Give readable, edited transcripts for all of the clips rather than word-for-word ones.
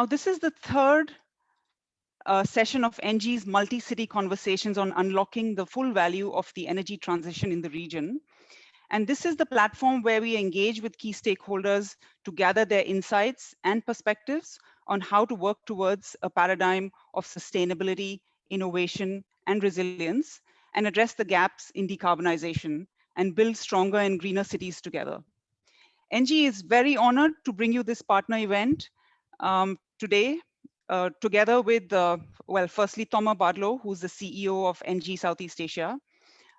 this is the third session of Engie's multi-city conversations on unlocking the full value of the energy transition in the region. And this is the platform where we engage with key stakeholders to gather their insights and perspectives on how to work towards a paradigm of sustainability, innovation, and resilience, and address the gaps in decarbonization and build stronger and greener cities together. Engie is very honored to bring you this partner event today, together with, well, firstly, Thomas Badlow, who's the CEO of Engie Southeast Asia,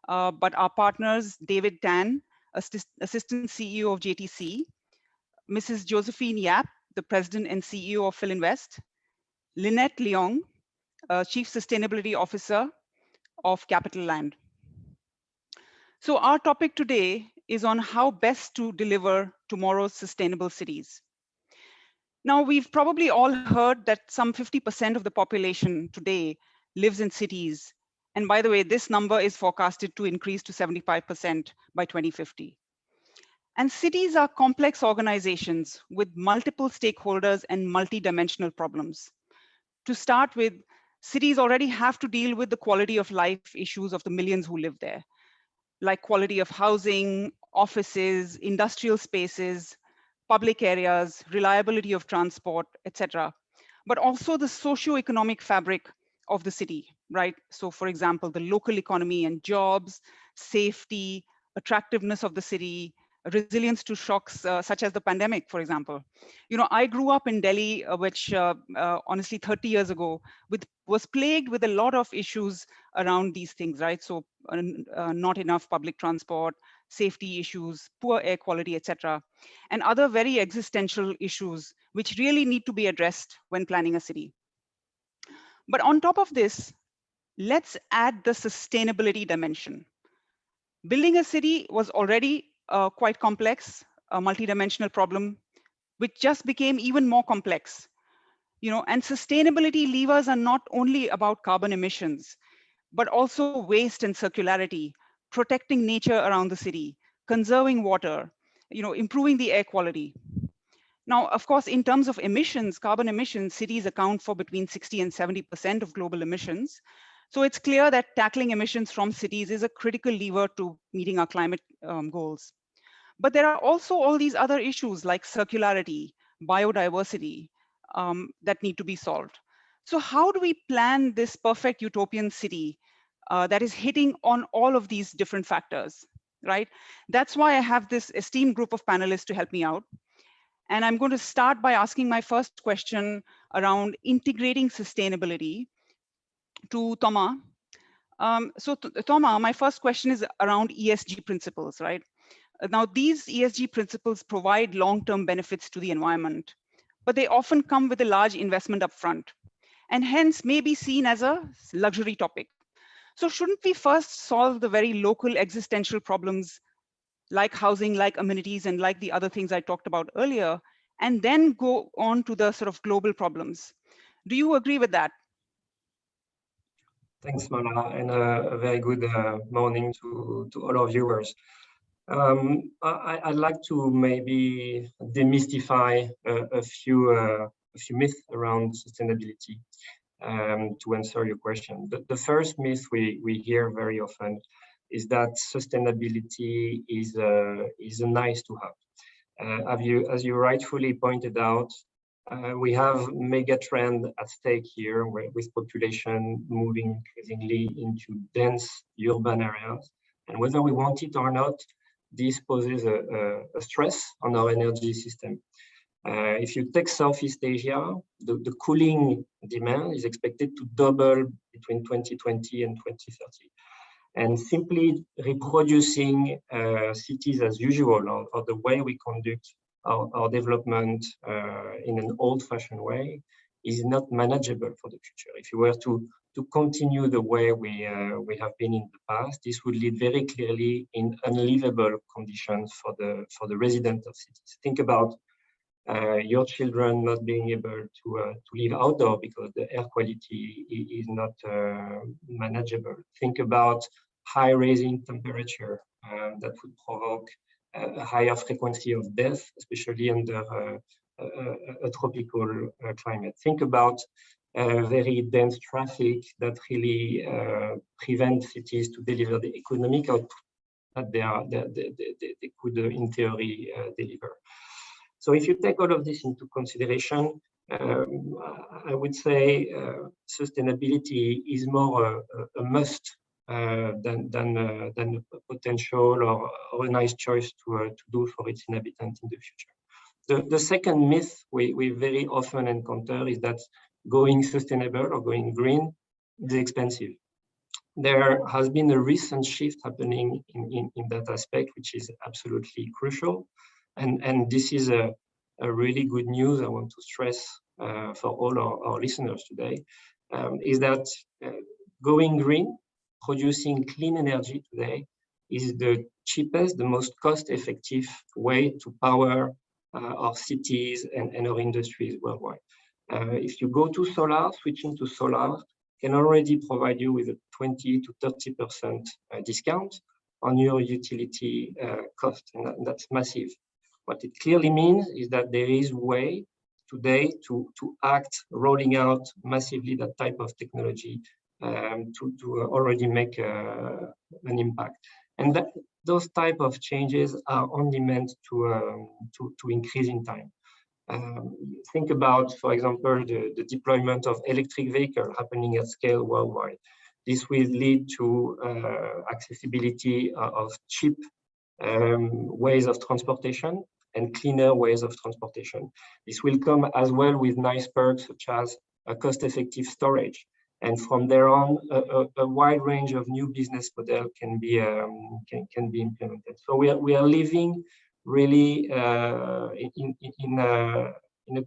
but our partners, David Tan, Assistant CEO of JTC, Mrs. Josephine Yap, the President and CEO of Philinvest, Lynette Leong, Chief Sustainability Officer of Capital Land. So our topic today is on how best to deliver tomorrow's sustainable cities. Now, we've probably all heard that some 50% of the population today lives in cities. And by the way, this number is forecasted to increase to 75% by 2050. And cities are complex organizations with multiple stakeholders and multi-dimensional problems. To start with, cities already have to deal with the quality of life issues of the millions who live there, like quality of housing, offices, industrial spaces, public areas, reliability of transport, etc. But also the socio-economic fabric of the city, right? So for example, the local economy and jobs, safety, attractiveness of the city, resilience to shocks such as the pandemic, for example. You know, I grew up in Delhi, which honestly 30 years ago was plagued with a lot of issues around these things, right? So not enough public transport, safety issues, poor air quality, etc. And other very existential issues which really need to be addressed when planning a city. But on top of this, let's add the sustainability dimension. Building a city was already quite complex, a multidimensional problem, which just became even more complex. You know, and sustainability levers are not only about carbon emissions, but also waste and circularity, protecting nature around the city, conserving water, you know, improving the air quality. Now, of course, in terms of emissions, carbon emissions, cities account for between 60 and 70% of global emissions. So it's clear that tackling emissions from cities is a critical lever to meeting our climate goals. But there are also all these other issues like circularity, biodiversity that need to be solved. So how do we plan this perfect utopian city that is hitting on all of these different factors, right? That's why I have this esteemed group of panelists to help me out. And I'm going to start by asking my first question around integrating sustainability to Thomas. Thomas, my first question is around ESG principles, right? Now, these ESG principles provide long-term benefits to the environment, but they often come with a large investment upfront and hence may be seen as a luxury topic. So shouldn't we first solve the very local existential problems like housing, like amenities, and like the other things I talked about earlier, and then go on to the sort of global problems? Do you agree with that? Thanks, Mala, and a very good morning to all our viewers. I'd like to maybe demystify a few myths around sustainability to answer your question. The first myth we hear very often is that sustainability is a nice to have. As you rightfully pointed out, we have mega trend at stake here with population moving increasingly into dense urban areas. And whether we want it or not, this poses a stress on our energy system. If you take Southeast Asia, the cooling demand is expected to double between 2020 and 2030. And simply reproducing cities as usual, or the way we conduct our development in an old-fashioned way, is not manageable for the future. If you were to continue the way we have been in the past, this would lead very clearly in unlivable conditions for the residents of cities. Think about your children not being able to live outdoor because the air quality is not manageable. Think about high rising temperature that would provoke a higher frequency of death, especially under a tropical climate. Think about very dense traffic that really prevents cities to deliver the economic output that they could, in theory, deliver. So if you take all of this into consideration, I would say sustainability is more a must than a potential or a nice choice to do for its inhabitants in the future. The second myth we very often encounter is that going sustainable or going green is expensive. There has been a recent shift happening in that aspect, which is absolutely crucial. And this is a really good news I want to stress for all our listeners today, is that going green, producing clean energy today is the cheapest, the most cost-effective way to power our cities and our industries worldwide. If you go to solar, switching to solar can already provide you with a 20 to 30% discount on your utility cost, and that's massive. What it clearly means is that there is a way today to act, rolling out massively that type of technology to already make an impact. And those type of changes are only meant to increase in time. Think about, for example, the deployment of electric vehicles happening at scale worldwide. This will lead to accessibility of cheap ways of transportation and cleaner ways of transportation. This will come as well with nice perks such as a cost-effective storage. And from there on, a wide range of new business models can be implemented. So we are living really in a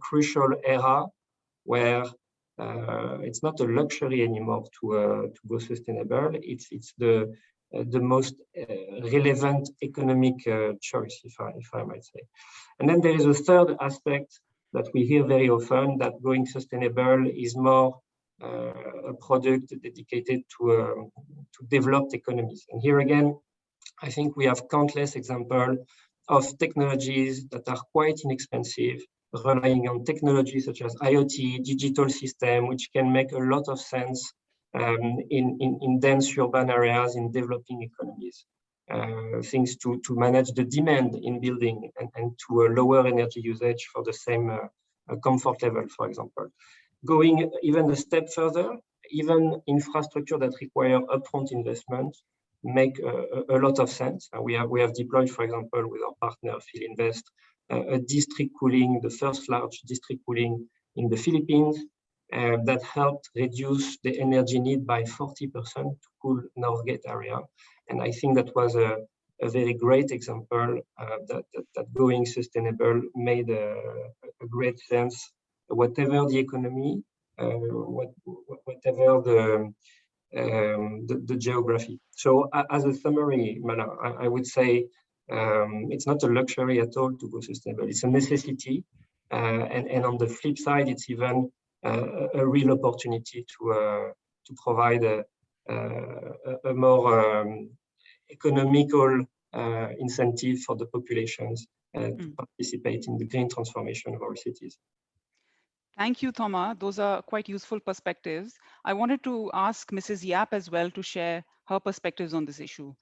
crucial era where it's not a luxury anymore to go sustainable. It's the most relevant economic choice, if I might say. And then there is a third aspect that we hear very often, that going sustainable is more a product dedicated to developed economies. And here again, I think we have countless examples of technologies that are quite inexpensive, relying on technologies such as IoT, digital system, which can make a lot of sense in dense urban areas, in developing economies. Things to manage the demand in building and to a lower energy usage for the same comfort level, for example. Going even a step further, even infrastructure that require upfront investment make a lot of sense. We have deployed, for example, with our partner Fillin a district cooling, the first large district cooling in the Philippines, that helped reduce the energy need by 40% to cool Northgate area. And I think that was a very great example that going sustainable made a great sense, whatever the economy, whatever the geography. So as a summary, Mala, I would say it's not a luxury at all to go sustainable. It's a necessity. And on the flip side, it's even a real opportunity to provide a more economical incentive for the populations to participate in the green transformation of our cities. Thank you, Thomas. Those are quite useful perspectives. I wanted to ask Mrs. Yap as well to share her perspectives on this issue.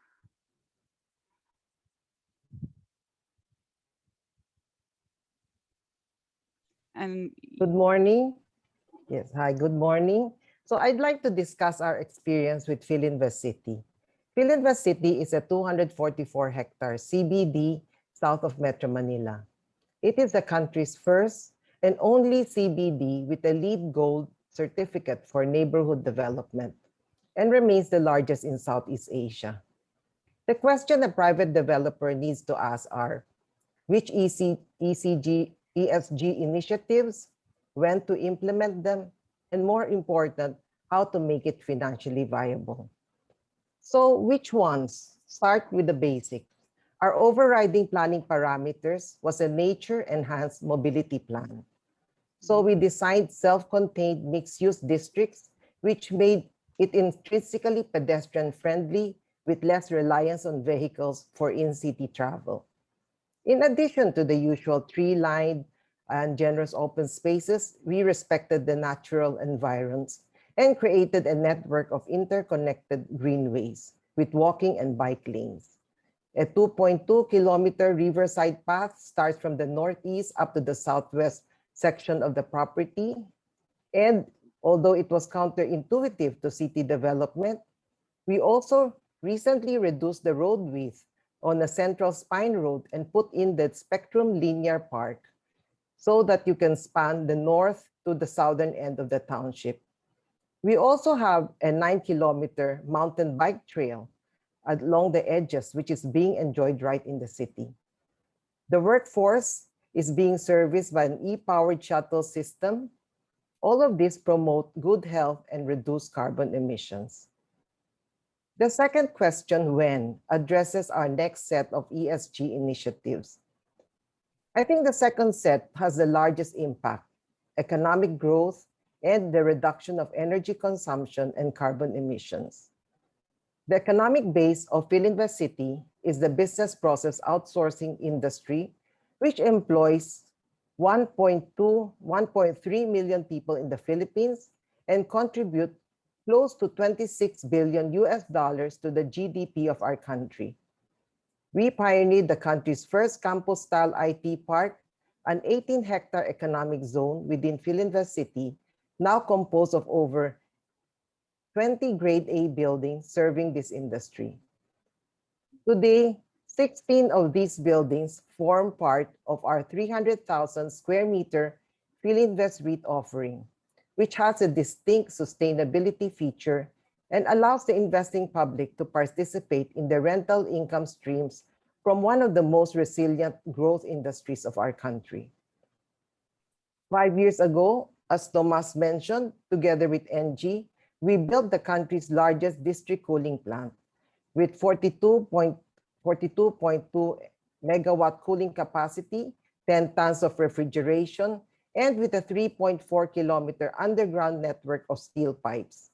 And good morning. Yes, hi, good morning. So I'd like to discuss our experience with Fillin the City. Fillin the City is a 244-hectare CBD south of Metro Manila. It is the country's first and only CBD with a LEED Gold certificate for neighborhood development and remains the largest in Southeast Asia. The question a private developer needs to ask are, which ESG initiatives, when to implement them, and more important, how to make it financially viable. So which ones? Start with the basics. Our overriding planning parameters was a nature-enhanced mobility plan. So we designed self-contained mixed-use districts, which made it intrinsically pedestrian-friendly with less reliance on vehicles for in-city travel. In addition to the usual tree-lined and generous open spaces, we respected the natural environs and created a network of interconnected greenways with walking and bike lanes. A 2.2-kilometer riverside path starts from the northeast up to the southwest section of the property. And although it was counterintuitive to city development, we also recently reduced the road width on a central spine road and put in the Spectrum Linear Park so that you can span the north to the southern end of the township. We also have a 9-kilometer mountain bike trail along the edges, which is being enjoyed right in the city. The workforce is being serviced by an e-powered shuttle system. All of this promote good health and reduce carbon emissions. The second question, when, addresses our next set of ESG initiatives. I think the second set has the largest impact: economic growth and the reduction of energy consumption and carbon emissions. The economic base of Fillin the City is the business process outsourcing industry, which employs 1.3 million people in the Philippines and contribute close to $26 billion to the GDP of our country. We pioneered the country's first campus-style IT park, an 18-hectare economic zone within Fillin the City, now composed of over 20 grade A buildings serving this industry. Today, 16 of these buildings form part of our 300,000 square meter Philinvest REIT offering, which has a distinct sustainability feature and allows the investing public to participate in the rental income streams from one of the most resilient growth industries of our country. 5 years ago, as Tomas mentioned, together with Engie, we built the country's largest district cooling plant with 42.2 megawatt cooling capacity, 10 tons of refrigeration, and with a 3.4-kilometer underground network of steel pipes.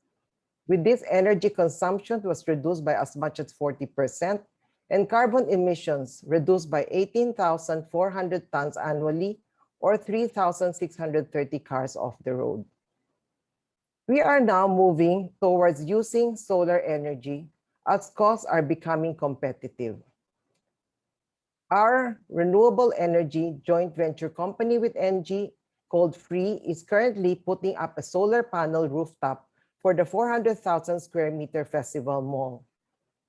With this, energy consumption was reduced by as much as 40%, and carbon emissions reduced by 18,400 tons annually, or 3,630 cars off the road. We are now moving towards using solar energy as costs are becoming competitive. Our renewable energy joint venture company with Engie, called Free, is currently putting up a solar panel rooftop for the 400,000 square meter festival mall.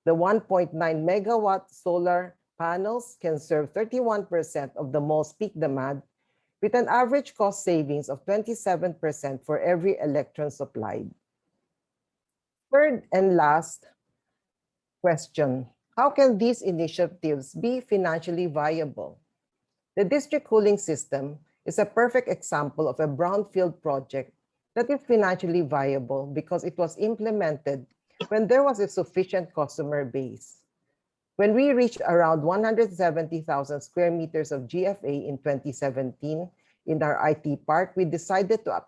The 1.9 megawatt solar panels can serve 31% of the mall's peak demand, with an average cost savings of 27% for every electron supplied. Third and last question, how can these initiatives be financially viable? The district cooling system is a perfect example of a brownfield project that is financially viable because it was implemented when there was a sufficient customer base. When we reached around 170,000 square meters of GFA in 2017 in our IT park, we decided to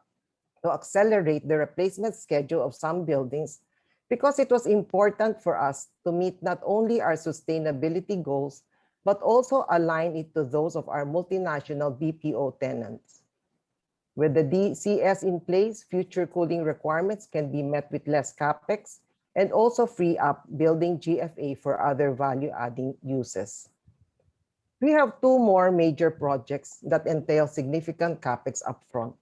accelerate the replacement schedule of some buildings because it was important for us to meet not only our sustainability goals, but also align it to those of our multinational BPO tenants. With the DCS in place, future cooling requirements can be met with less CapEx and also free up building GFA for other value-adding uses. We have two more major projects that entail significant CapEx upfront.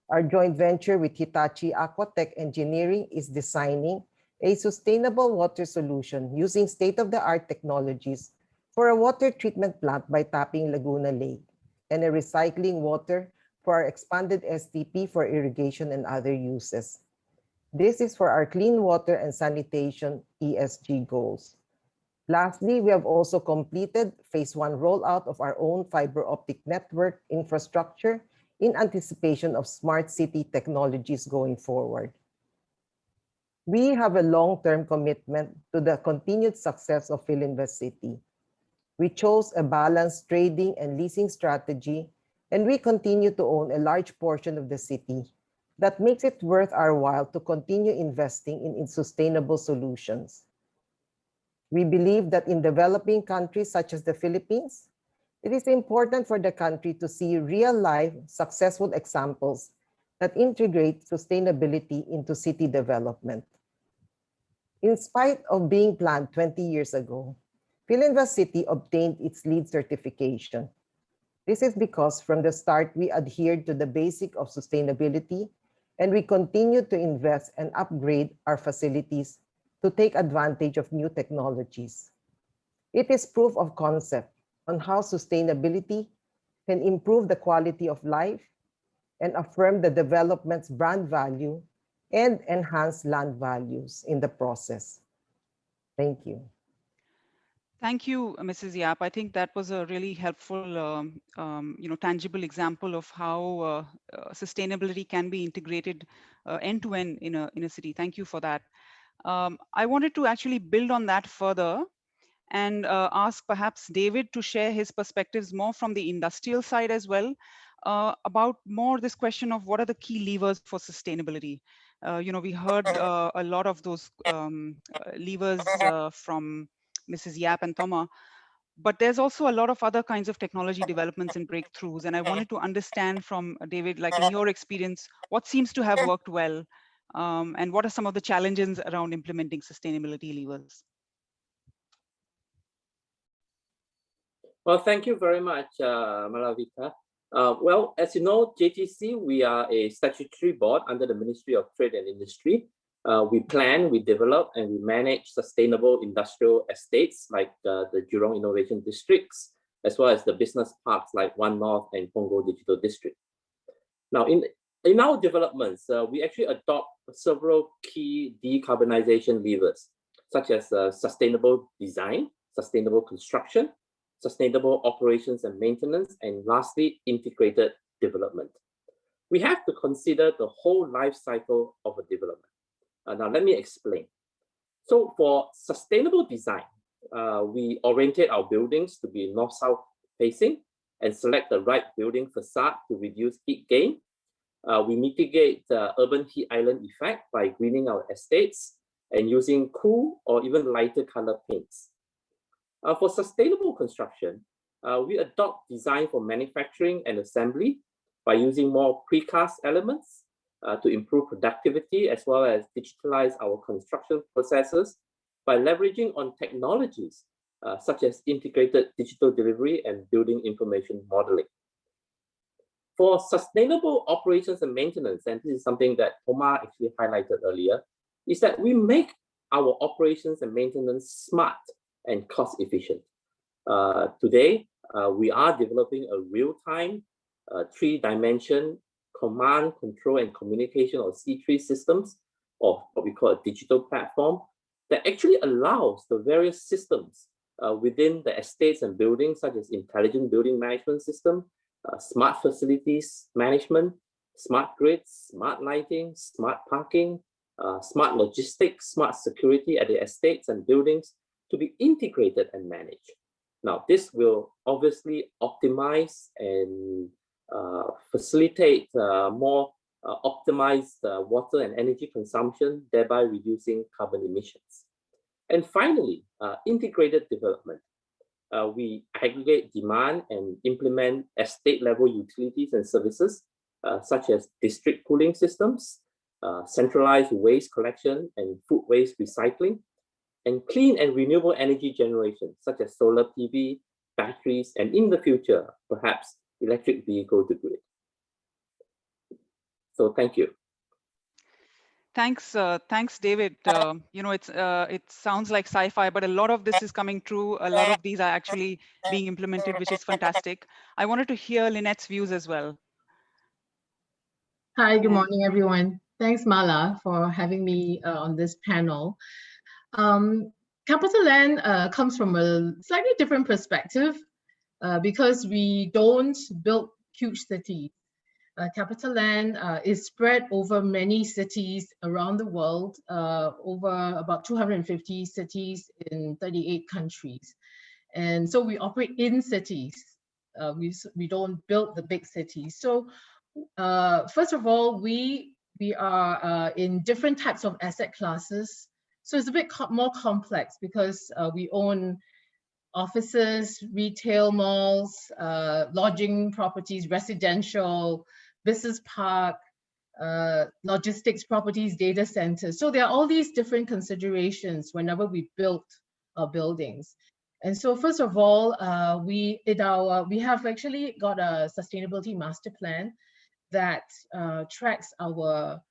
Our joint venture with Hitachi Aquatech Engineering is designing a sustainable water solution using state-of-the-art technologies for a water treatment plant by tapping Laguna Lake and a recycling water for our expanded STP for irrigation and other uses. This is for our clean water and sanitation ESG goals. Lastly, we have also completed phase 1 rollout of our own fiber optic network infrastructure in anticipation of smart city technologies going forward. We have a long-term commitment to the continued success of Fillin the City. We chose a balanced trading and leasing strategy, and we continue to own a large portion of the city that makes it worth our while to continue investing in sustainable solutions. We believe that in developing countries such as the Philippines, It is important for the country to see real-life, successful examples that integrate sustainability into city development. In spite of being planned 20 years ago, Fillin the City obtained its LEED certification. This is because from the start, we adhered to the basic of sustainability, and we continue to invest and upgrade our facilities to take advantage of new technologies. It is proof of concept on how sustainability can improve the quality of life and affirm the development's brand value and enhance land values in the process. Thank you. Thank you, Mrs. Yap. I think that was a really helpful, tangible example of how sustainability can be integrated end to end in a city. Thank you for that. I wanted to actually build on that further and ask perhaps David to share his perspectives more from the industrial side as well, about more this question of what are the key levers for sustainability. We heard a lot of those levers from Mrs. Yap and Thoma, but there's also a lot of other kinds of technology developments and breakthroughs. And I wanted to understand from David, like in your experience, what seems to have worked well, and what are some of the challenges around implementing sustainability levers? Well, thank you very much, Malavika. Well, as you know, JTC, we are a statutory board under the Ministry of Trade and Industry. We plan, we develop, and we manage sustainable industrial estates like the Jurong Innovation Districts, as well as the business parks like One North and Punggol Digital District. Now, in our developments, we actually adopt several key decarbonization levers, such as sustainable design, sustainable construction, sustainable operations and maintenance, and lastly, integrated development. We have to consider the whole life cycle of a development. Now, let me explain. So for sustainable design, we orientate our buildings to be north-south facing and select the right building facade to reduce heat gain. We mitigate the urban heat island effect by greening our estates and using cool or even lighter color paints. For sustainable construction, we adopt design for manufacturing and assembly by using more precast elements to improve productivity, as well as digitalize our construction processes by leveraging on technologies such as integrated digital delivery and building information modeling. For sustainable operations and maintenance, and this is something that Omar actually highlighted earlier, is that we make our operations and maintenance smart and cost efficient. Today, we are developing a real-time 3-dimension command, control, and communication, or C3 systems, or what we call a digital platform, that actually allows the various systems within the estates and buildings, such as intelligent building management system, smart facilities management, smart grids, smart lighting, smart parking, smart logistics, smart security at the estates and buildings to be integrated and managed. Now, this will obviously optimize and facilitate more optimized water and energy consumption, thereby reducing carbon emissions. And finally, integrated development. We aggregate demand and implement estate-level utilities and services, such as district cooling systems, centralized waste collection and food waste recycling, and clean and renewable energy generation, such as solar PV, batteries, and in the future, perhaps electric vehicle to grid. So thank you. Thanks, David. It sounds like sci-fi, but a lot of this is coming true. A lot of these are actually being implemented, which is fantastic. I wanted to hear Lynette's views as well. Hi, good morning, everyone. Thanks, Mala, for having me on this panel. Capital land comes from a slightly different perspective because we don't build huge cities. Capital land is spread over many cities around the world, over about 250 cities in 38 countries. And so we operate in cities. We don't build the big cities. So first of all, we are in different types of asset classes. So it's a bit more complex because we own offices, retail malls, lodging properties, residential, business park, logistics properties, data centers. So there are all these different considerations whenever we built our buildings. And so first of all, we have actually got a sustainability master plan that tracks our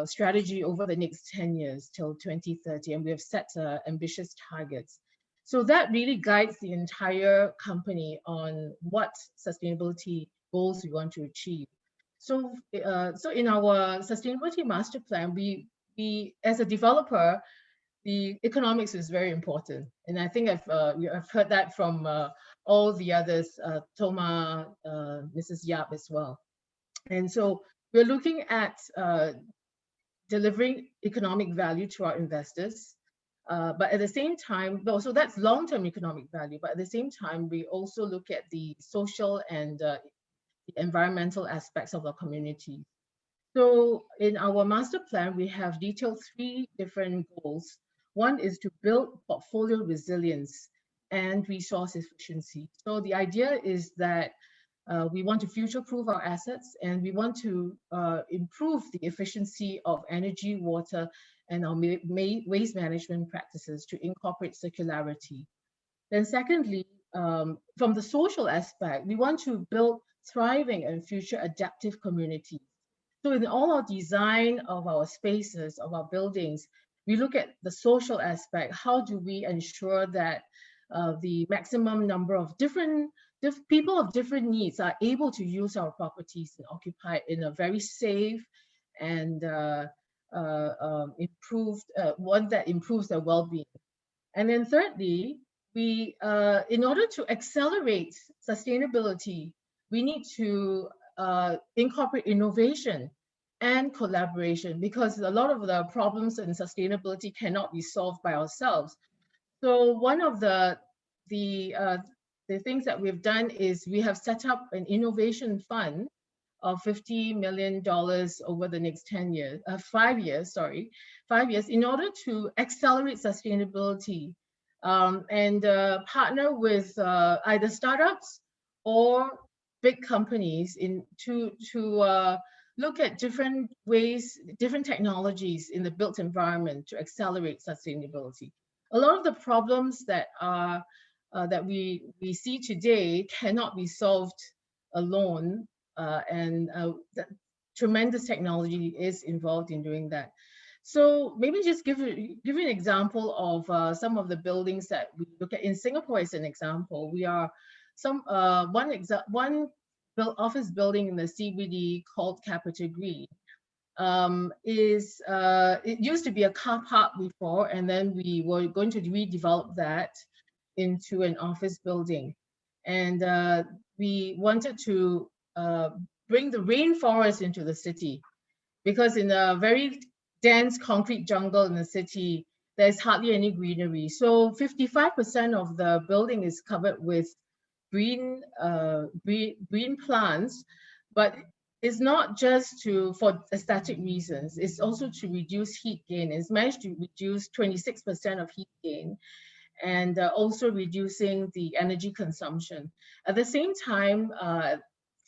strategy over the next 10 years till 2030, and we have set ambitious targets. So that really guides the entire company on what sustainability goals we want to achieve. So, so in our sustainability master plan, we as a developer, the economics is very important, and I think I've heard that from all the others, Toma, Mrs. Yap as well. And so we're looking at delivering economic value to our investors, but at the same time, so that's long-term economic value. But at the same time, we also look at the social and the environmental aspects of our community. So in our master plan, we have detailed 3 different goals. One is to build portfolio resilience and resource efficiency. So the idea is that we want to future-proof our assets, and we want to improve the efficiency of energy, water, and our waste management practices to incorporate circularity. Then secondly, from the social aspect, we want to build thriving and future adaptive communities. So in all our design of our spaces, of our buildings, we look at the social aspect. How do we ensure that the maximum number of different people of different needs are able to use our properties and occupy in a very safe and one that improves their well-being. And then thirdly, we, in order to accelerate sustainability, we need to incorporate innovation and collaboration, because a lot of the problems in sustainability cannot be solved by ourselves. So one of the things that we've done is we have set up an innovation fund of $50 million over the next 5 years, in order to accelerate sustainability and partner with either startups or big companies to look at different ways, different technologies in the built environment to accelerate sustainability. A lot of the problems that are that we see today cannot be solved alone, and tremendous technology is involved in doing that. So maybe just give you an example of some of the buildings that we look at in Singapore. As an example, we are one office building in the CBD called Capita Green. It used to be a car park before, and then we were going to redevelop that into an office building. And we wanted to bring the rainforest into the city, because in a very dense concrete jungle in the city, there's hardly any greenery. So 55% of the building is covered with green plants, but it's not just for aesthetic reasons. It's also to reduce heat gain. It's managed to reduce 26% of heat gain, and also reducing the energy consumption. At the same time,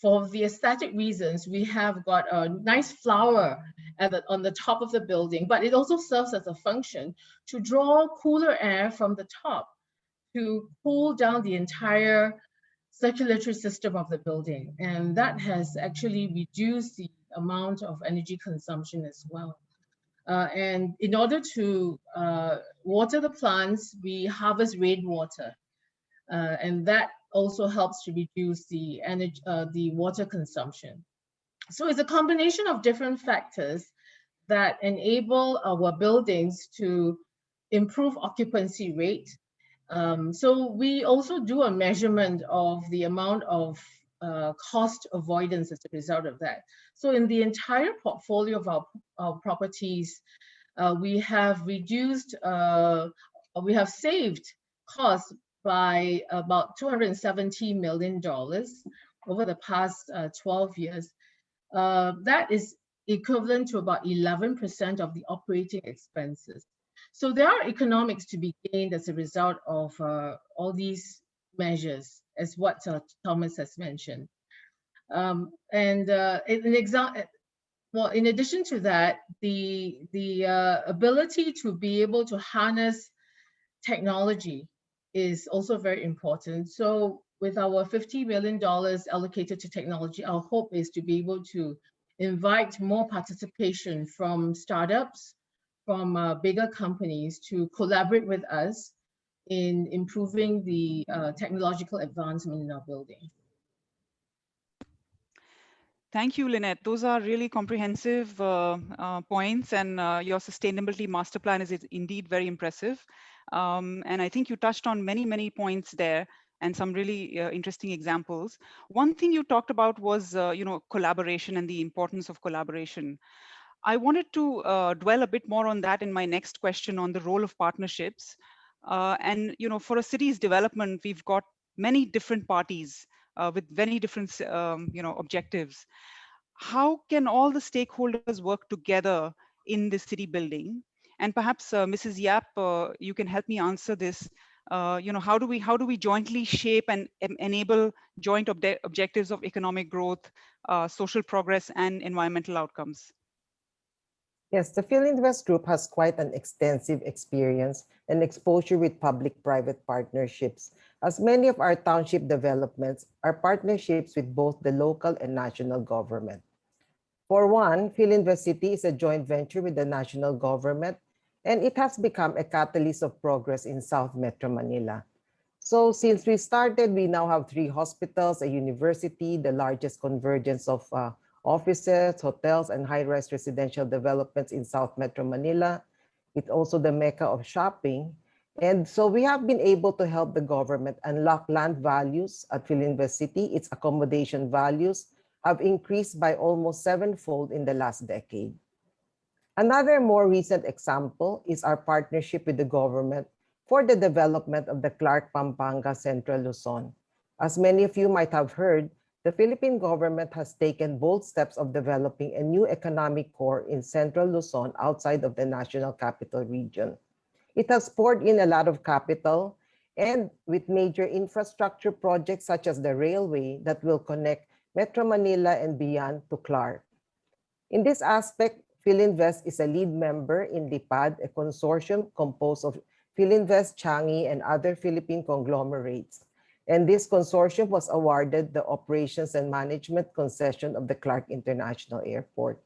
for the aesthetic reasons, we have got a nice flower on the top of the building, but it also serves as a function to draw cooler air from the top to cool down the entire circulatory system of the building. And that has actually reduced the amount of energy consumption as well. And in order to water the plants, we harvest rainwater, and that also helps to reduce the water consumption. So it's a combination of different factors that enable our buildings to improve occupancy rate. So we also do a measurement of the amount of cost avoidance as a result of that. So in the entire portfolio of our properties, we have saved costs by about $270 million over the past 12 years. That is equivalent to about 11% of the operating expenses. So there are economics to be gained as a result of all these measures, as what Thomas has mentioned. In addition to that, the ability to be able to harness technology is also very important. So with our $50 million allocated to technology, our hope is to be able to invite more participation from startups, from bigger companies to collaborate with us in improving the technological advancement in our building. Thank you, Lynette. Those are really comprehensive points, and your sustainability master plan is indeed very impressive. And I think you touched on many points there and some really interesting examples. One thing you talked about was, collaboration and the importance of collaboration. I wanted to dwell a bit more on that in my next question on the role of partnerships. And for a city's development, we've got many different parties with very different, objectives. How can all the stakeholders work together in the city building? And perhaps Mrs. Yap, you can help me answer this. How do we jointly shape and enable joint objectives of economic growth, social progress, and environmental outcomes? Yes, the Philinvest Group has quite an extensive experience and exposure with public-private partnerships, as many of our township developments are partnerships with both the local and national government. For one, Fillin the City is a joint venture with the national government, and it has become a catalyst of progress in South Metro Manila. So since we started, we now have 3 hospitals, a university, the largest convergence of offices, hotels, and high-rise residential developments in South Metro Manila. It's also the mecca of shopping. And so we have been able to help the government unlock land values at Fillin the City. Its accommodation values have increased by almost 7-fold in the last decade. Another more recent example is our partnership with the government for the development of the Clark Pampanga Central Luzon. As many of you might have heard, the Philippine government has taken bold steps of developing a new economic core in Central Luzon outside of the National Capital Region. It has poured in a lot of capital, and with major infrastructure projects such as the railway that will connect Metro Manila and beyond to Clark. In this aspect, Philinvest is a lead member in LIPAD, a consortium composed of Philinvest, Changi, and other Philippine conglomerates. And this consortium was awarded the operations and management concession of the Clark International Airport.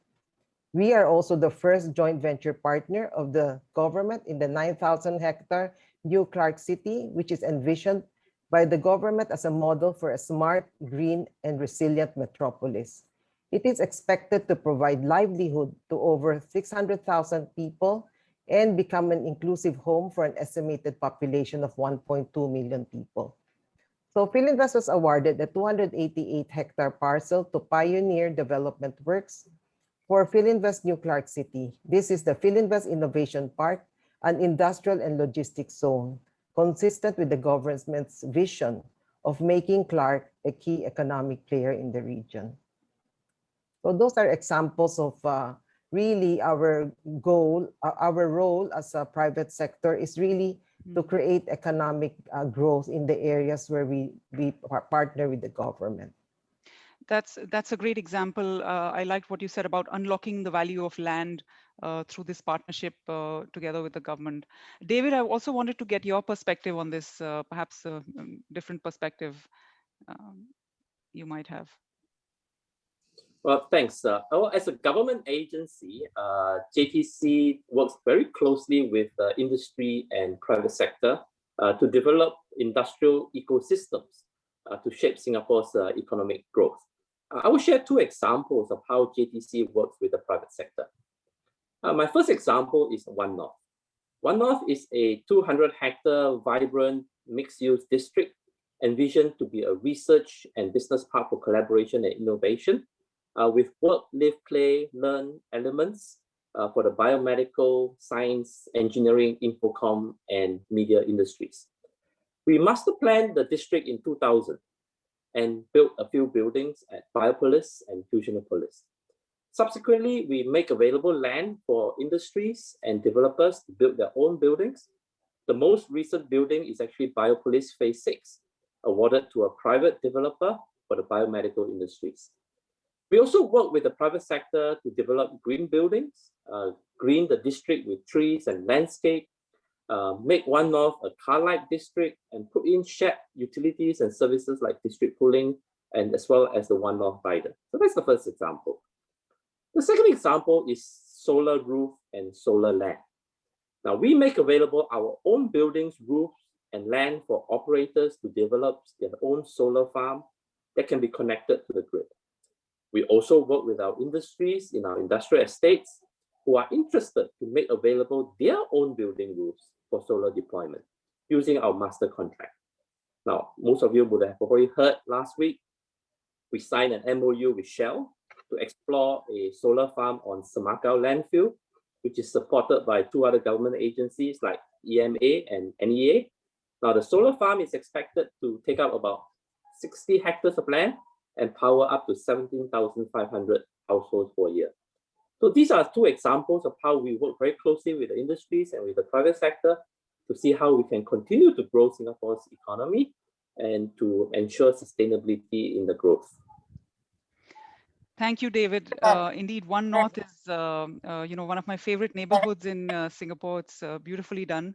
We are also the first joint venture partner of the government in the 9,000-hectare new Clark City, which is envisioned by the government as a model for a smart, green, and resilient metropolis. It is expected to provide livelihood to over 600,000 people and become an inclusive home for an estimated population of 1.2 million people. So Philinvest was awarded a 288-hectare parcel to pioneer development works for Philinvest New Clark City. This is the Philinvest Innovation Park, an industrial and logistics zone, consistent with the government's vision of making Clark a key economic player in the region. So those are examples of really our goal, our role as a private sector is really to create economic growth in the areas where we partner with the government. That's a great example. I liked what you said about unlocking the value of land through this partnership together with the government. David, I also wanted to get your perspective on this, perhaps a different perspective you might have. Well, thanks. As a government agency, JTC works very closely with industry and private sector to develop industrial ecosystems to shape Singapore's economic growth. I will share 2 examples of how JTC works with the private sector. My first example is One North. One North is a 200-hectare vibrant mixed-use district envisioned to be a research and business park for collaboration and innovation with work, live, play, learn elements for the biomedical, science, engineering, infocom, and media industries. We master planned the district in 2000 and built a few buildings at Biopolis and Fusionopolis. Subsequently, we make available land for industries and developers to build their own buildings. The most recent building is actually Biopolis Phase 6, awarded to a private developer for the biomedical industries. We also work with the private sector to develop green buildings, green the district with trees and landscape, make One North a car-like district, and put in shared utilities and services like district pooling, and as well as the One North rider. So that's the first example. The second example is solar roof and solar land. Now, we make available our own buildings, roofs, and land for operators to develop their own solar farm that can be connected to the grid. We also work with our industries in our industrial estates who are interested to make available their own building roofs for solar deployment using our master contract. Now, most of you would have already heard last week, we signed an MOU with Shell to explore a solar farm on Semakau landfill, which is supported by 2 other government agencies like EMA and NEA. Now, the solar farm is expected to take up about 60 hectares of land and power up to 17,500 households per year. So these are 2 examples of how we work very closely with the industries and with the private sector to see how we can continue to grow Singapore's economy and to ensure sustainability in the growth. Thank you, David. Indeed, One North is one of my favorite neighborhoods in Singapore. It's beautifully done.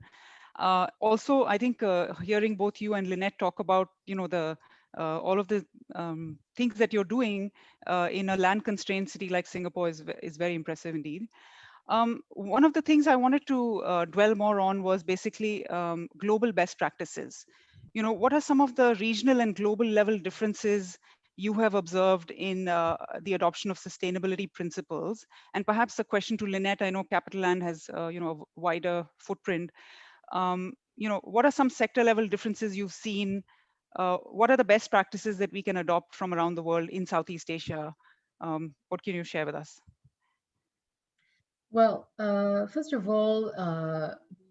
Also, I think hearing both you and Lynette talk about all of the things that you're doing in a land-constrained city like Singapore is very impressive indeed. One of the things I wanted to dwell more on was basically global best practices. What are some of the regional and global level differences you have observed in the adoption of sustainability principles? And perhaps a question to Lynette. I know CapitaLand has a wider footprint. What are some sector level differences you've seen? What are the best practices that we can adopt from around the world in Southeast Asia? What can you share with us? Well, first of all,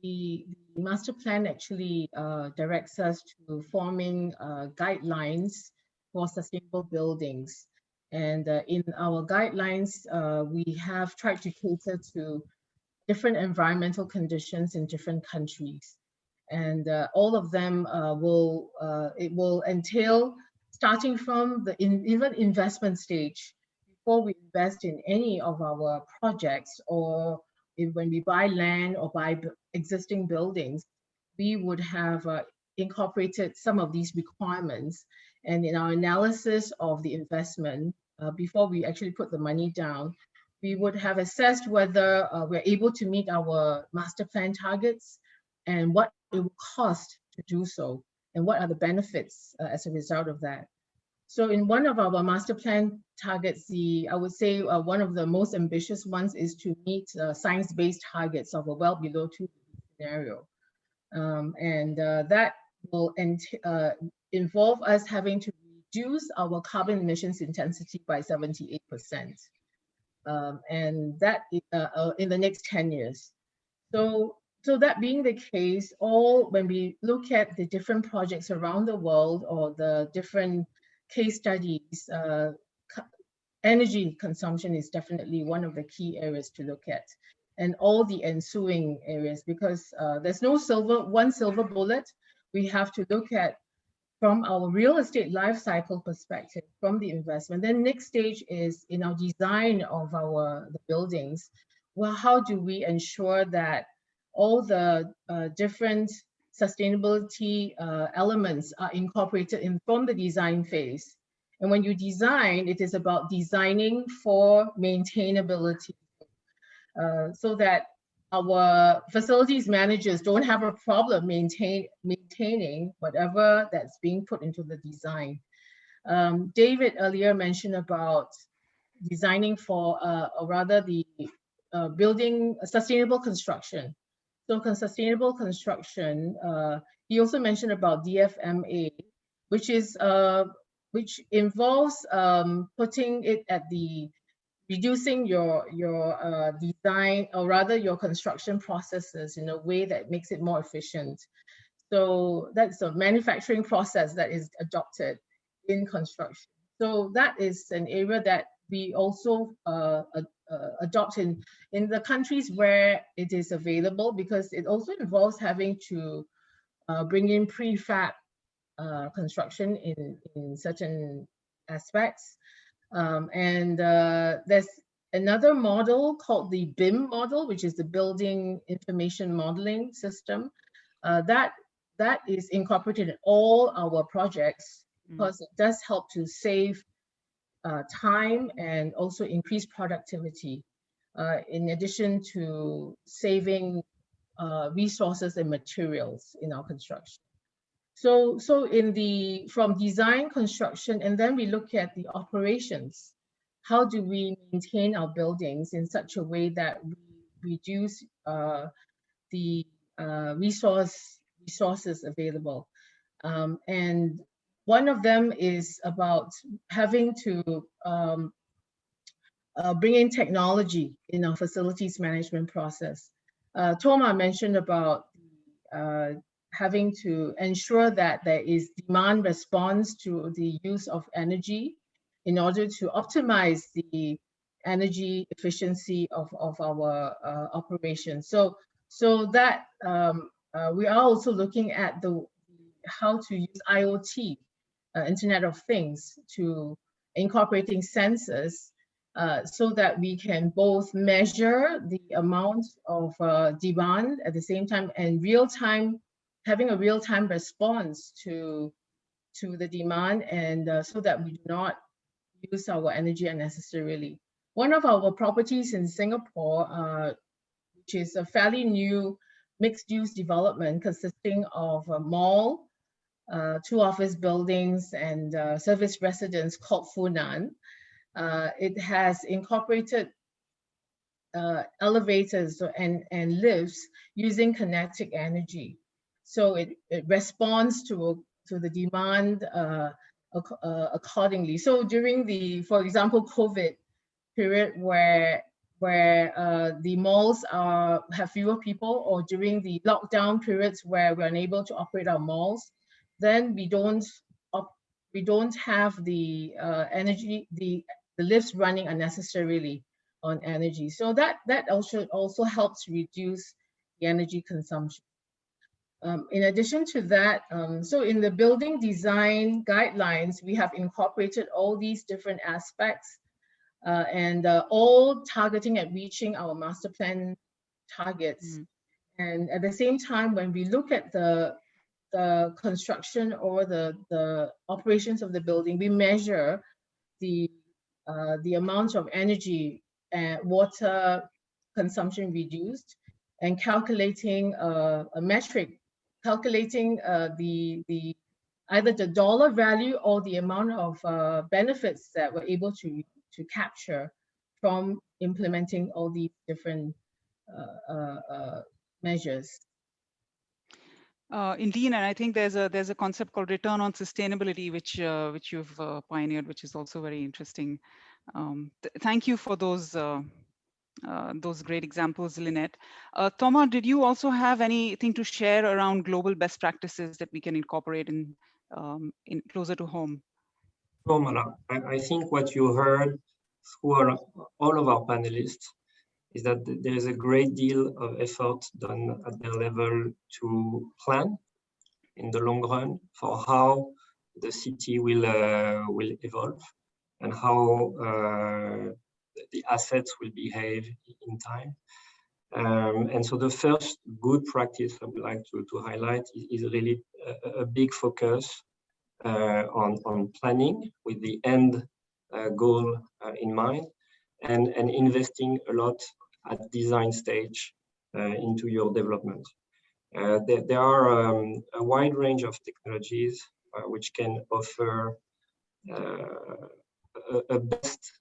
the master plan actually directs us to forming guidelines for sustainable buildings. And in our guidelines, we have tried to cater to different environmental conditions in different countries. And all of them will entail, starting from the even investment stage, before we invest in any of our projects, or when we buy land or buy existing buildings, we would have incorporated some of these requirements. And in our analysis of the investment, before we actually put the money down, we would have assessed whether we're able to meet our master plan targets and what it will cost to do so, and what are the benefits as a result of that. So in one of our master plan targets, I would say one of the most ambitious ones is to meet science-based targets of a well below 2 scenario. That will involve us having to reduce our carbon emissions intensity by 78%. And that in the next 10 years. So that being the case, when we look at the different projects around the world or the different case studies, energy consumption is definitely one of the key areas to look at, and all the ensuing areas, because there's no one silver bullet. We have to look at from our real estate life cycle perspective, from the investment. Then next stage is in our design of the buildings. Well, how do we ensure that all the different sustainability elements are incorporated from the design phase? And when you design, it is about designing for maintainability, so that our facilities managers don't have a problem maintaining whatever that's being put into the design. David earlier mentioned about designing for, or rather the building sustainable construction. So sustainable construction, he also mentioned about DFMA, which involves putting it at reducing your design, or rather your construction processes, in a way that makes it more efficient. So that's a manufacturing process that is adopted in construction. So that is an area that we also adopt in the countries where it is available, because it also involves having to bring in prefab construction in certain aspects. There's another model called the BIM model, which is the Building Information Modeling System. That is incorporated in all our projects because it does help to save time and also increase productivity, in addition to saving resources and materials in our construction. So from design, construction, and then we look at the operations. How do we maintain our buildings in such a way that we reduce the resources available? And one of them is about having to bring in technology in our facilities management process. Toma mentioned about having to ensure that there is demand response to the use of energy in order to optimize the energy efficiency of our operations. So that we are also looking at how to use IoT, Internet of Things, to incorporating sensors so that we can both measure the amount of demand at the same time and having a real-time response to the demand, and so that we do not use our energy unnecessarily. One of our properties in Singapore, which is a fairly new mixed-use development consisting of a mall, 2 office buildings, and service residence called Funan. It has incorporated elevators and lifts using kinetic energy. So it responds to the demand accordingly. So during the, for example, COVID period where the malls have fewer people, or during the lockdown periods where we're unable to operate our malls, then we don't have the energy, the lifts running unnecessarily on energy. So that also helps reduce the energy consumption. In addition to that, so in the building design guidelines, we have incorporated all these different aspects and all targeting at reaching our master plan targets. And at the same time, when we look at the construction or the operations of the building, we measure the amount of energy and water consumption reduced, and calculating a metric, calculating either the dollar value or the amount of benefits that we're able to capture from implementing all these different measures. Indeed, and I think there's a concept called return on sustainability, which you've pioneered, which is also very interesting. Thank you for those great examples, Lynette. Toma, did you also have anything to share around global best practices that we can incorporate in closer to home? So, Mala, I think what you heard through all of our panelists is that there is a great deal of effort done at their level to plan in the long run for how the city will evolve and how the assets will behave in time. And so the first good practice I would like to highlight is really a big focus on planning with the end goal in mind, and investing a lot at design stage into your development. There are a wide range of technologies which can offer a best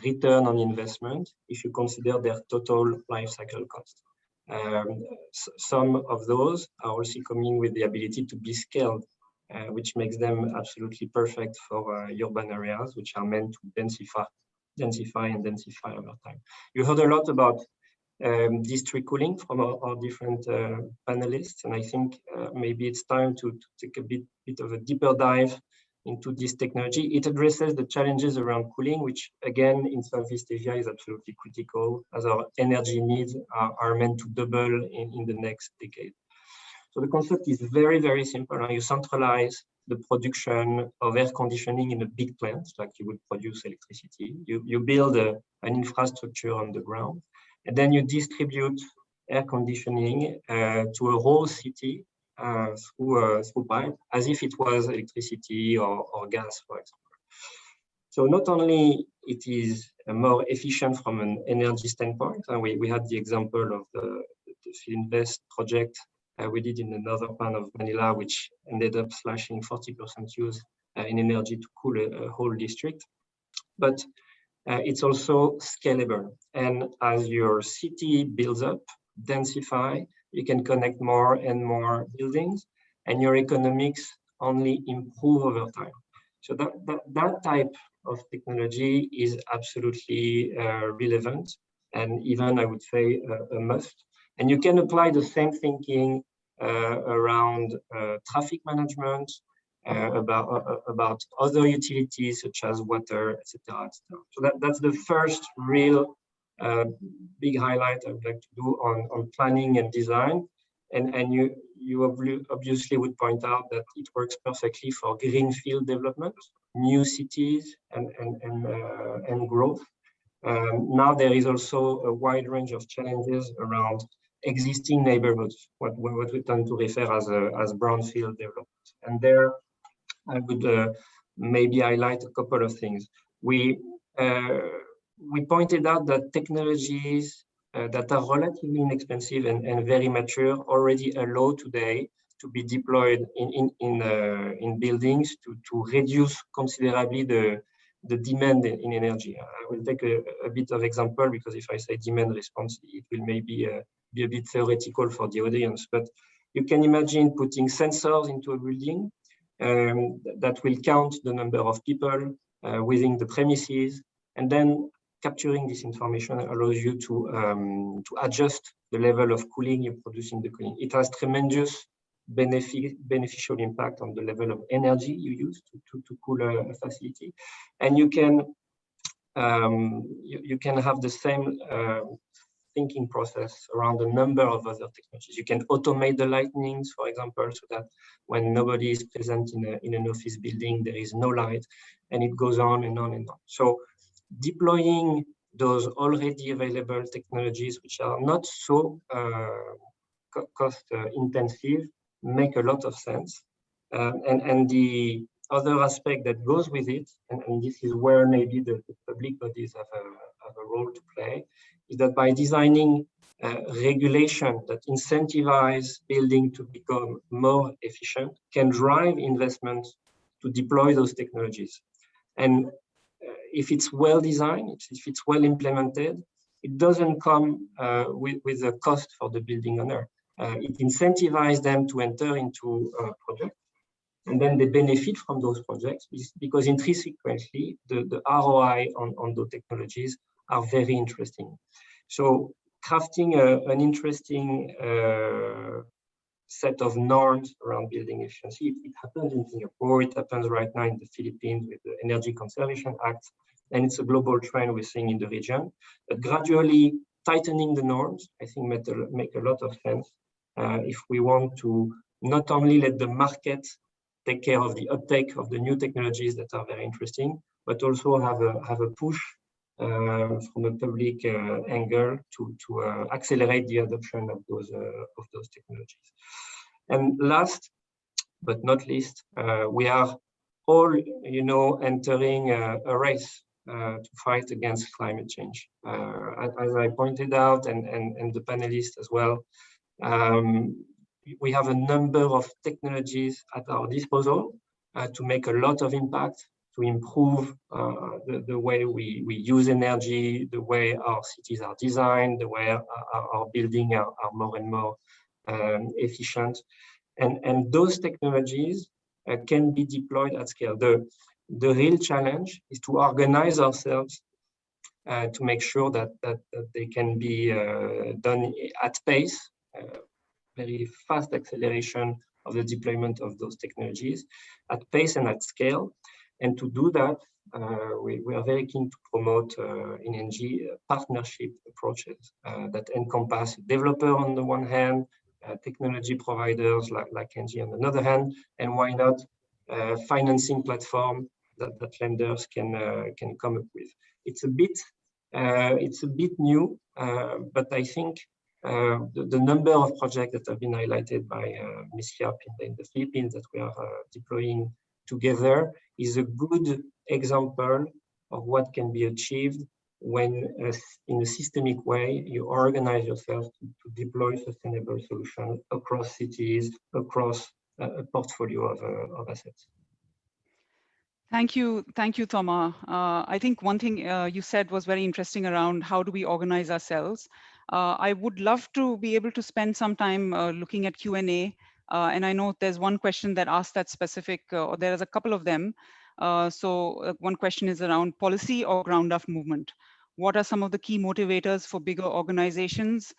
return on investment if you consider their total life cycle cost. Some of those are also coming with the ability to be scaled, which makes them absolutely perfect for urban areas, which are meant to densify over time. You heard a lot about district cooling from our different panelists, and I think maybe it's time to take a bit of a deeper dive into this technology. It addresses the challenges around cooling, which again in Southeast Asia is absolutely critical, as our energy needs are meant to double in the next decade. So the concept is very, very simple. You centralize the production of air conditioning in a big plant, like you would produce electricity. You build an infrastructure on the ground, and then you distribute air conditioning to a whole city through pipe, as if it was electricity or gas, for example. So not only it is more efficient from an energy standpoint, and we had the example of the Filinvest project we did in the northern part of Manila, which ended up slashing 40% use in energy to cool a whole district. But it's also scalable. And as your city builds up, densify, you can connect more and more buildings, and your economics only improve over time. So that type of technology is absolutely relevant, and even I would say a must. And you can apply the same thinking around traffic management, about other utilities such as water, etc. So that's the first real big highlight I would like to do on planning and design. And you obviously would point out that it works perfectly for greenfield development, new cities, and growth. Now there is also a wide range of challenges around existing neighborhoods, what we tend to refer as brownfield development. And there I would maybe highlight a couple of things. We pointed out that technologies that are relatively inexpensive and very mature already allow today to be deployed in buildings to reduce considerably the demand in energy. I will take a bit of example, because if I say demand response, it will maybe be a bit theoretical for the audience. But you can imagine putting sensors into a building that will count the number of people within the premises, and then capturing this information allows you to adjust the level of cooling you produce in the cooling. It has tremendous beneficial impact on the level of energy you use to cool a facility, and you can have the same thinking process around a number of other technologies. You can automate the lightnings, for example, so that when nobody is present in an office building, there is no light, and it goes on and on and on. So deploying those already available technologies, which are not so cost intensive, make a lot of sense. And the other aspect that goes with it, and this is where maybe the public bodies have a role to play, is that by designing regulation that incentivize building to become more efficient, can drive investment to deploy those technologies. And if it's well designed, if it's well implemented, it doesn't come with a cost for the building owner. It incentivizes them to enter into projects, and then they benefit from those projects because intrinsically the ROI on those technologies are very interesting. So crafting an interesting set of norms around building efficiency, it happens in Singapore, it happens right now in the Philippines with the Energy Conservation Act, and it's a global trend we're seeing in the region. But gradually tightening the norms, I think make a lot of sense if we want to not only let the market take care of the uptake of the new technologies that are very interesting, but also have a push from a public angle to accelerate the adoption of those technologies. And last but not least, we are all, entering a race to fight against climate change. As I pointed out, and the panelists as well, we have a number of technologies at our disposal to make a lot of impact, to improve the way we use energy, the way our cities are designed, the way our buildings are more and more efficient. And those technologies can be deployed at scale. The real challenge is to organize ourselves to make sure that they can be done at pace, very fast acceleration of the deployment of those technologies at pace and at scale. And to do that, we are very keen to promote in Engie partnership approaches that encompass developer on the one hand, technology providers like Engie on the other hand, and why not financing platform that lenders can come up with. It's a bit new, but I think the number of projects that have been highlighted by Ms. Yap in the Philippines that we are deploying together is a good example of what can be achieved when, in a systemic way, you organize yourself to deploy sustainable solutions across cities, across a portfolio of assets. Thank you, Thomas. I think one thing you said was very interesting around how do we organize ourselves. I would love to be able to spend some time looking at Q&A, and I know there's one question that asked that specific, or there's a couple of them. One question is around policy or ground-up movement. What are some of the key motivators for bigger organizations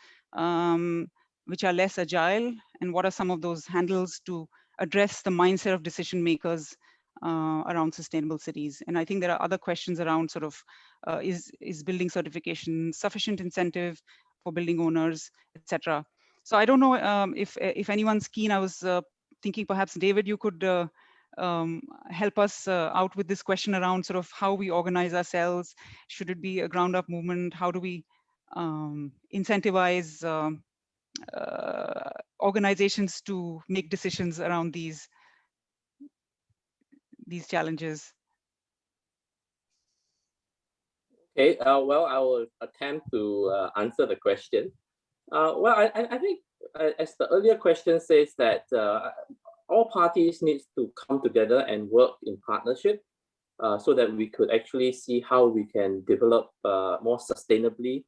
which are less agile, and what are some of those handles to address the mindset of decision makers around sustainable cities? And I think there are other questions around sort of is building certification sufficient incentive for building owners, etc. So I don't know if anyone's keen. I was thinking perhaps David, you could help us out with this question around sort of how we organize ourselves. Should it be a ground-up movement? How do we incentivize organizations to make decisions around these challenges? Okay, well, I will attempt to answer the question. Well, I think as the earlier question says that all parties need to come together and work in partnership so that we could actually see how we can develop more sustainably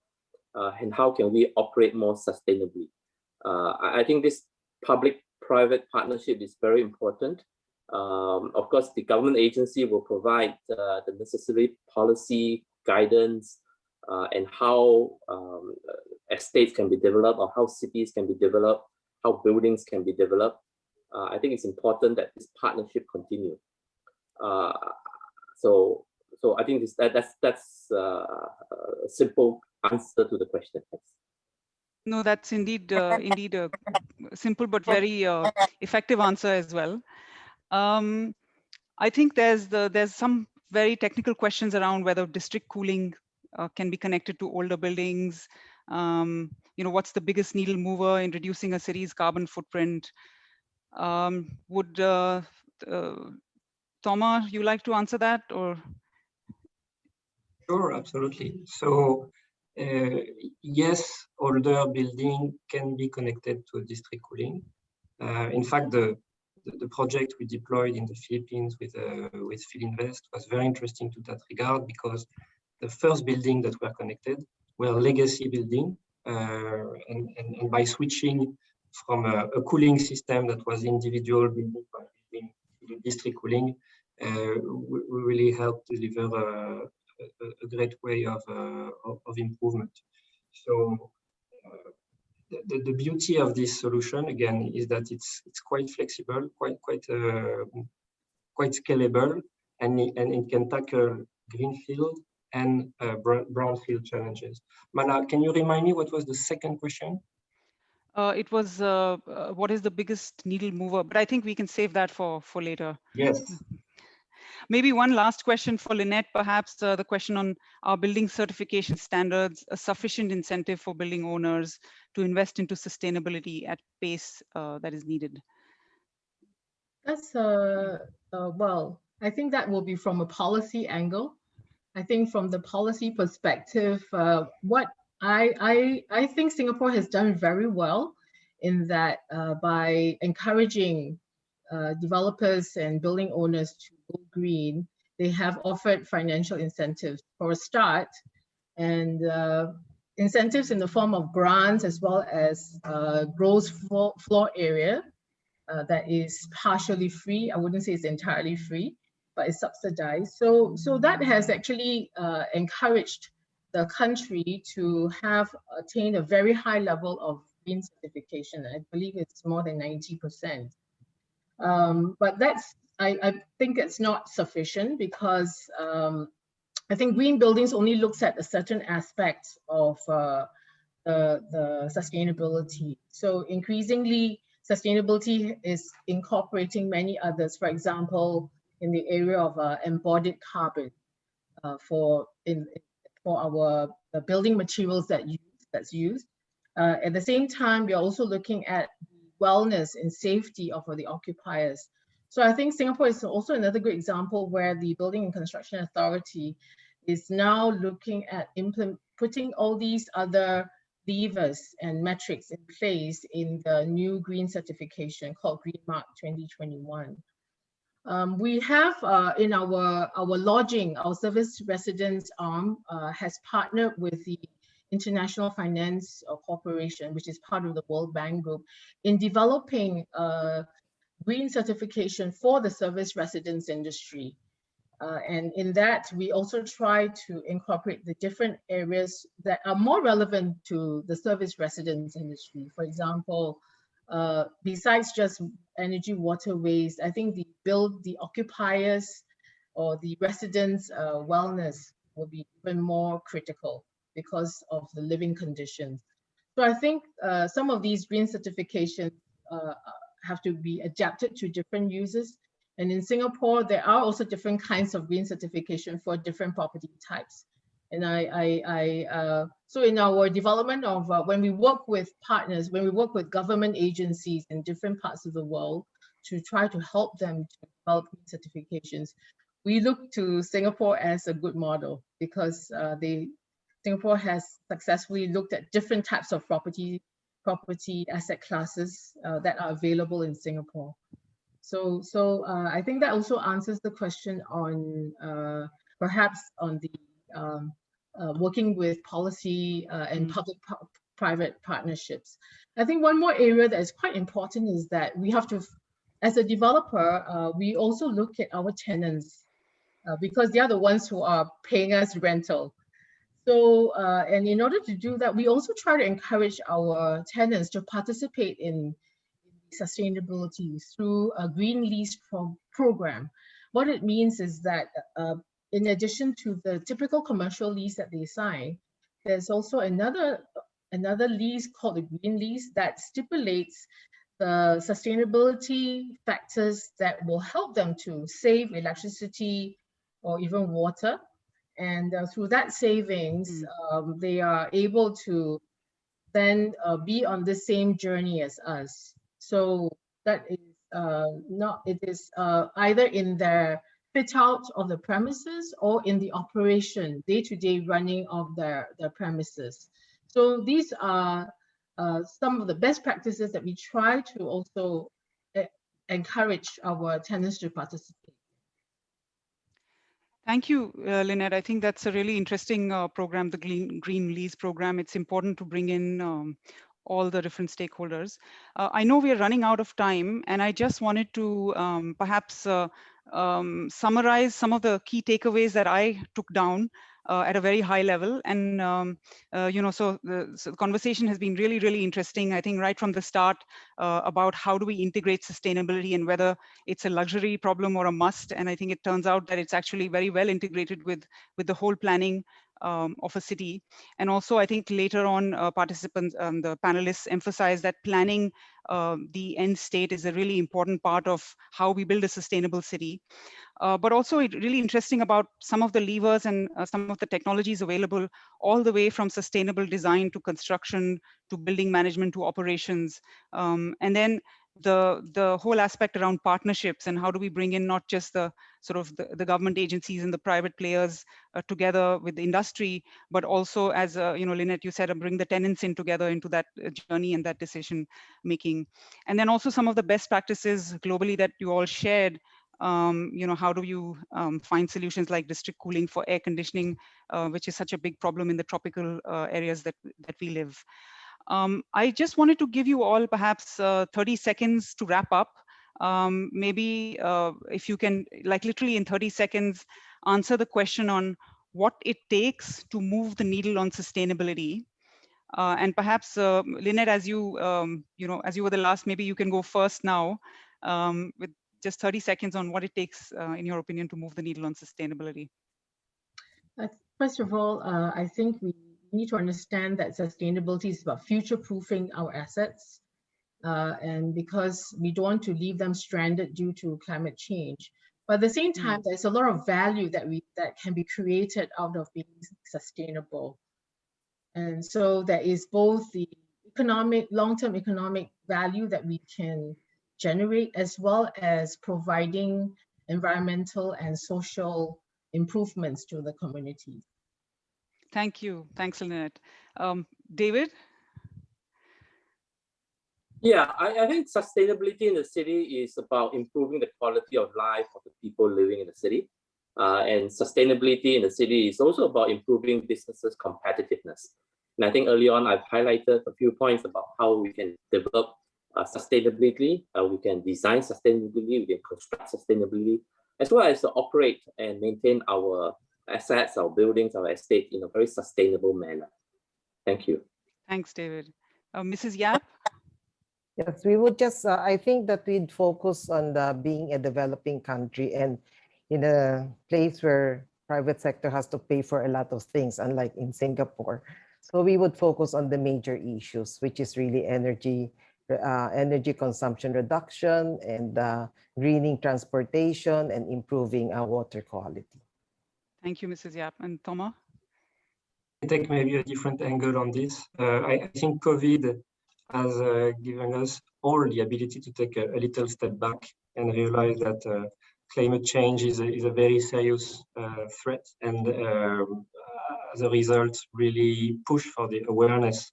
and how can we operate more sustainably. I think this public-private partnership is very important. Of course, the government agency will provide the necessary policy guidance and how estates can be developed or how cities can be developed, how buildings can be developed. I think it's important that this partnership continue. So I think that's a simple answer to the question. Thanks. No, that's indeed a simple but very effective answer as well. I think there's some very technical questions around whether district cooling can be connected to older buildings. What's the biggest needle mover in reducing a city's carbon footprint? Would Thomas, you like to answer that, or? Sure, absolutely. So yes, older building can be connected to district cooling. In fact, the project we deployed in the Philippines with Fillin was very interesting to that regard, because the first building that were connected were legacy building, and by switching from a cooling system that was individual building by building to the district cooling, we really helped deliver a great way of improvement. So the beauty of this solution again is that it's quite flexible, quite scalable, and it can tackle greenfield and brownfield challenges. Mana, can you remind me what was the second question? It was what is the biggest needle mover? But I think we can save that for later. Yes. Maybe one last question for Lynette, perhaps the question on our building certification standards, a sufficient incentive for building owners to invest into sustainability at pace that is needed. That's well, I think that will be from a policy angle. I think from the policy perspective, what I think Singapore has done very well in that by encouraging developers and building owners to go green, they have offered financial incentives for a start, and incentives in the form of grants as well as gross floor area that is partially free. I wouldn't say it's entirely free, but it's subsidized. So that has actually encouraged the country to have attained a very high level of green certification. I believe it's more than 90%. But I think it's not sufficient because I think green buildings only looks at a certain aspect of the sustainability. So increasingly, sustainability is incorporating many others. For example, in the area of embodied carbon for our building materials that's used. At the same time, we are also looking at wellness and safety of the occupiers. So I think Singapore is also another great example where the Building and Construction Authority is now looking at putting all these other levers and metrics in place in the new green certification called Green Mark 2021. We have in our lodging, our service residence arm has partnered with the International Finance Corporation, which is part of the World Bank Group, in developing green certification for the service residence industry. And in that, we also try to incorporate the different areas that are more relevant to the service residence industry. For example, besides just energy, water, waste, I think the occupiers or the residents' wellness will be even more critical because of the living conditions. So I think some of these green certifications have to be adapted to different users. And in Singapore, there are also different kinds of green certification for different property types. And so in our development of when we work with partners, when we work with government agencies in different parts of the world to try to help them to develop green certifications, we look to Singapore as a good model because Singapore has successfully looked at different types of property asset classes that are available in Singapore. So I think that also answers the question on perhaps on the working with policy and public-private partnerships. I think one more area that is quite important is that we have to, as a developer, we also look at our tenants because they are the ones who are paying us rental. So, and in order to do that, we also try to encourage our tenants to participate in sustainability through a green lease program. What it means is that in addition to the typical commercial lease that they sign, there's also another lease called the green lease that stipulates the sustainability factors that will help them to save electricity or even water. And through that savings, they are able to then be on the same journey as us. So that is it is either in their fit out of the premises or in the operation, day-to-day running of their premises. So these are some of the best practices that we try to also encourage our tenants to participate. Thank you, Lynette. I think that's a really interesting program, the Green Lease program. It's important to bring in all the different stakeholders. I know we are running out of time, and I just wanted to perhaps summarize some of the key takeaways that I took down at a very high level. And, so the conversation has been really, really interesting, I think, right from the start about how do we integrate sustainability and whether it's a luxury problem or a must. And I think it turns out that it's actually very well integrated with the whole planning of a city. And also, I think later on, participants, the panelists emphasized that planning the end state is a really important part of how we build a sustainable city. But also it's really interesting about some of the levers and some of the technologies available all the way from sustainable design to construction, to building management, to operations. And then the whole aspect around partnerships and how do we bring in not just the sort of the government agencies and the private players together with the industry, but also as Lynette, you said, bring the tenants in together into that journey and that decision making. And then also some of the best practices globally that you all shared. How do you find solutions like district cooling for air conditioning, which is such a big problem in the tropical areas that we live. I just wanted to give you all perhaps 30 seconds to wrap up. Maybe if you can, like literally in 30 seconds, answer the question on what it takes to move the needle on sustainability. And perhaps, Lynette, as you, as you were the last, maybe you can go first now. with just 30 seconds on what it takes, in your opinion, to move the needle on sustainability. First of all, I think we need to understand that sustainability is about future-proofing our assets. And because we don't want to leave them stranded due to climate change. But at the same time, there's a lot of value that can be created out of being sustainable. And so there is both the long-term economic value that we can generate, as well as providing environmental and social improvements to the community. Thank you. Thanks, Lynette. David? Yeah, I think sustainability in the city is about improving the quality of life of the people living in the city. And sustainability in the city is also about improving businesses' competitiveness. And I think early on, I've highlighted a few points about how we can develop sustainability, we can design sustainability, we can construct sustainability, as well as to operate and maintain our assets, our buildings, our estate in a very sustainable manner. Thank you. Thanks, David. Mrs. Yap? Yes, we would just, I think that we'd focus on being a developing country and in a place where private sector has to pay for a lot of things, unlike in Singapore. So we would focus on the major issues, which is really energy consumption reduction and greening transportation and improving our water quality. Thank you, Mrs. Yap. And Thomas? I take maybe a different angle on this. I think COVID has given us all the ability to take a little step back and realize that climate change is a very serious threat, and as a result, really push for the awareness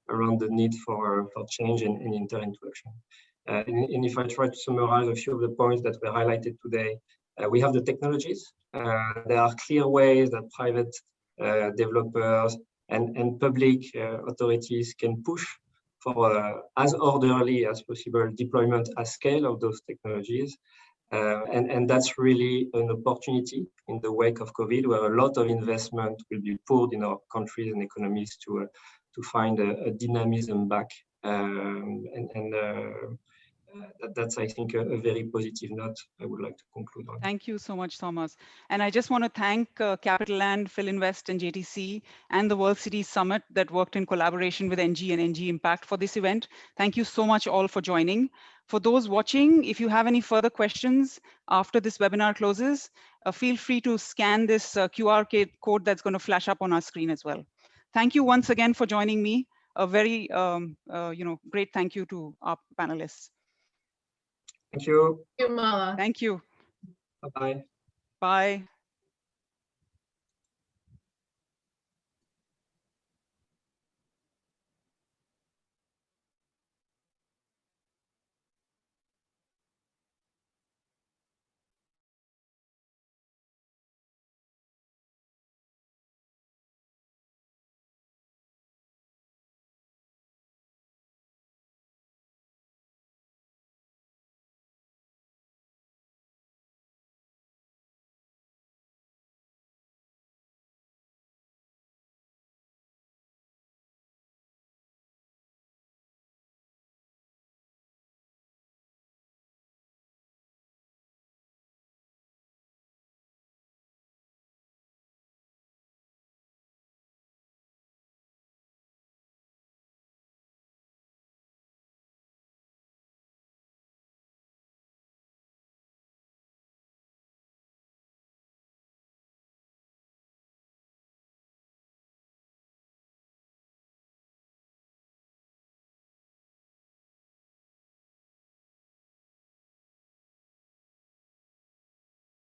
around the need for change and interaction. And if I try to summarize a few of the points that were highlighted today, we have the technologies. There are clear ways that private developers and public authorities can push for as orderly as possible deployment at scale of those technologies. And that's really an opportunity in the wake of COVID, where a lot of investment will be poured in our countries and economies to find a dynamism back. That's, I think, a very positive note I would like to conclude on. Thank you so much, Thomas. And I just want to thank Capital Land, Philinvest, and JTC, and the World Cities Summit that worked in collaboration with Engie and Engie Impact for this event. Thank you so much all for joining. For those watching, if you have any further questions after this webinar closes, feel free to scan this QR code that's going to flash up on our screen as well. Thank you once again for joining me. A very great thank you to our panelists. Thank you. Thank you, Mala. Thank you. Bye-bye. Bye.